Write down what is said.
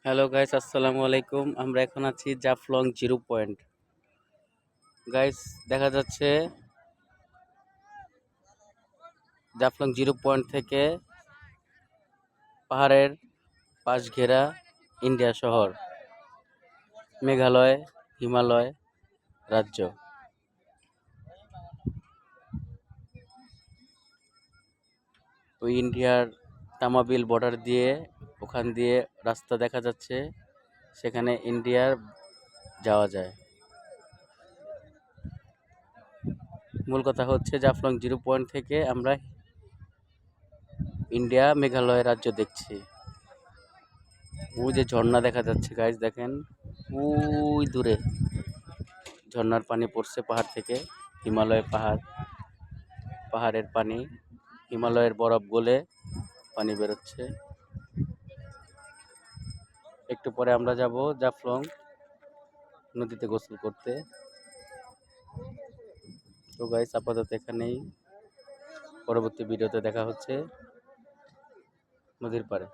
Hello guys, আসসালামু আলাইকুম। আমরা এখন আছি জাফলং জিরো পয়েন্ট। গাইস, দেখা যাচ্ছে জাফলং জিরো পয়েন্ট থেকে পাহাড়ের পাশ ঘেরা ইন্ডিয়া শহর, মেঘালয়, হিমালয় রাজ্য। ওই ইন্ডিয়ার তামাবিল বর্ডার দিয়ে ওখান দিয়ে রাস্তা দেখা যাচ্ছে, সেখানে ইন্ডিয়ার যাওয়া যায়। মূল কথা হচ্ছে জাফলং জিরো পয়েন্ট থেকে আমরা ইন্ডিয়া মেঘালয় রাজ্য দেখছি। ওই যে ঝর্ণা দেখা যাচ্ছে গাইস, দেখেন ওই দূরে ঝর্ণার পানি পড়ছে পাহাড় থেকে। হিমালয়ের পাহাড়ের পানি, হিমালয়ের বরফ গলে পানি বেরোচ্ছে। একটু পরে আমরা যাব জাফলং নদীতে গোসল করতে। তো গাইস, আপাতত এখানেই, পরবর্তী ভিডিওতে দেখা হচ্ছে নদীর পাড়ে।